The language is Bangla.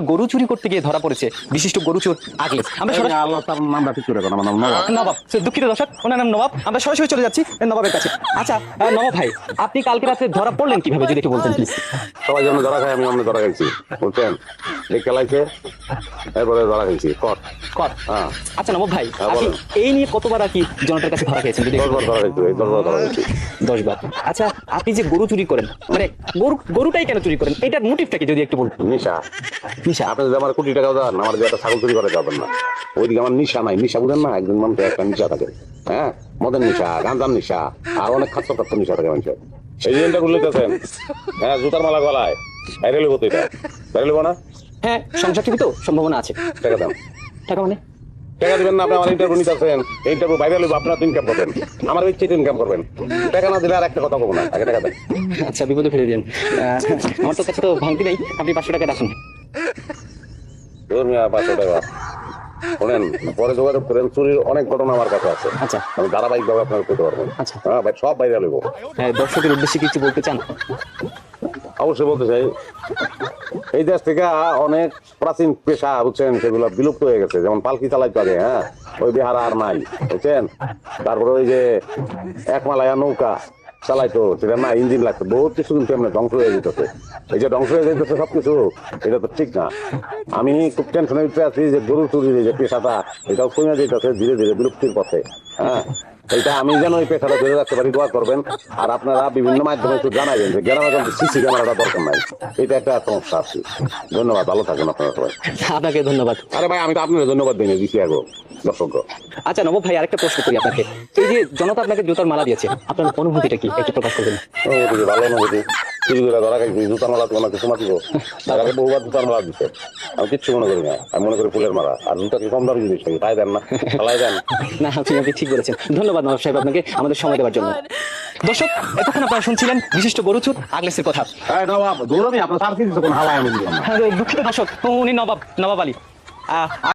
গরু চুরি করতে গিয়ে ধরা পড়েছে বিশিষ্ট গরু চোর আগলে। আমরা সরাসরি আল্লাহ তার নামটা ঠিক করে আমার নাম নবাব। নবাব, দুঃখিত দর্শক, ওনার নাম নবাব। আমরা সরাসরি চলে যাচ্ছি নবাবের কাছে। আচ্ছা নবাব ভাই, আপনি কালকে রাতে ধরা পড়লেন কিভাবে যদি একটু বলতেন প্লিজ। সবাই যেমন ধরা খায় আমি অমনি ধরা খাইছি, বুঝছেন? এই খেলাইছে এরপরে ধরা খাইছি কট। কর। হ্যাঁ, আচ্ছা নবাব ভাই, হ্যাঁ, আপনি বলেন। এই নিয়ে কতবার আর কি জনতার কাছে ধরা খেয়েছেন যদি একটু 10 বার ধরা খাইছি, এই 10 বার ধরা খাইছি। 10 বার। আচ্ছা আপনি যে গরু চুরি করেন, মানে গরুটাই কেন চুরি করেন, এটার মোটিভটা কি যদি একটু বলতেন। নিশা। নিশা। আপনি যদি আমার কোটি টাকা দেন, আমার যে একটা ছাগল চুরি করে যাবেন না, ওইদিকে আমার নিশা নাই। নিশা বুঝেন না, একজন মানুষের একটা নিশা থাকে। হ্যাঁ, মদের নিশা, গাঁজার নিশা, আর অনেক খাদ্য খাদ্য নিশা থাকে মানুষের। এই জিনিসটা বলতেছেন, হ্যাঁ, জুতার মালা গলায় বাইরে লিখো তো, এটা বাইরে লিখো না। হ্যাঁ, সংসার থেকে তো সম্ভাবনা আছে। টাকা দেন। টাকা মানে? টাকা দিবেন না, আপনি আমার ইন্টারভিউ নিতে আসেন, ইন্টারভিউ বাইরে লিখবো, আপনার ইনকাম করবেন, আমার ইচ্ছে ইনকাম করবেন। টাকা না দিলে আর একটা কথা বলবো না, আগে টাকা দেন। আচ্ছা বিপদে ফেলে দিন। আমার তো কাছে তো ভাঙতি নেই, আপনি 500 টাকা রাখুন। ধর্মিয়া 500 টাকা শোনেন, পরে যোগাযোগ করেন। চুরির অনেক ঘটনা আমার কাছে আছে, আচ্ছা আমি ধারাবাহিক ভাবে আপনার করতে পারবো। আচ্ছা। হ্যাঁ ভাই, সব বাইরে লিখবো। হ্যাঁ, দর্শকের উদ্দেশ্যে কিছু বলতে চান? অবশ্যই বলতে চাই, এই দেশ থেকে অনেক প্রাচীন পেশা, বুঝছেন, সেগুলো বিলুপ্ত হয়ে গেছে। যেমন পালকি চালাইতে আগে, হ্যাঁ, ওই বিহার আর নাই, বুঝছেন। তারপরে ওই যে একমালায়া নৌকা চালাইতো, সেটা না, ইঞ্জিন লাগতো, বহুত কিছু কিন্তু এমনি ধ্বংস হয়ে যেতেছে। এই যে ধ্বংস হয়ে যেতেছে সবকিছু, এটা তো ঠিক না। আমি খুব টেনশনে আছি যে গরু চুরির যে পেশাটা, এটাও কমে যেতেছে ধীরে ধীরে বিলুপ্তির পথে। হ্যাঁ, এটা আমি যেন এই পেশাটা ধরে রাখতে পারি, দোয়া করবেন। আর আপনারা বিভিন্ন মাধ্যমে একটু জানাবেন যে গ্রামে কিন্তু সিসি ক্যামেরাটা দরকার নাই, এটা একটা সমস্যা আছে। ধন্যবাদ, ভালো থাকবেন আপনারা সবাই। আপনাকে ধন্যবাদ। আরে ভাই, আমি তো আপনার ধন্যবাদ দিই না, দিচ্ছি আগে দর্শক। আচ্ছা নবাব ভাই, আরেকটা প্রশ্ন করি আপনাকে। এই যে জনতা আপনাকে জুতার মালা দিয়েছে, আপনার অনুভূতিটা কি একটু প্রকাশ করবেন? অনুভূতি ভালো, অনুভূতি। চুরি করে ধরা খাইছি, জুতার মালা তোমার কিছু মাতিব, তার আগে বহুবার জুতার মালা দিচ্ছে, আমি কিচ্ছু মনে করি না। আমি মনে করি ফুলের মালা। আর জুতা কি কম দামি জিনিস নাকি? তাই দেন না, তাই দেন। না, আপনি ঠিক বলেছেন। ধন্যবাদ নবাব সাহেব আপনাকে আমাদের সময় দেওয়ার জন্য। দর্শক, এতক্ষণ আপনারা শুনছিলেন বিশিষ্ট গরুচুর আগলেসের কথা। হ্যাঁ নবাব, দৌড়াবি আপনার সার কিছু হালায় আমি দিলাম না। দুঃখিত দর্শক, উনি নবাব আলী।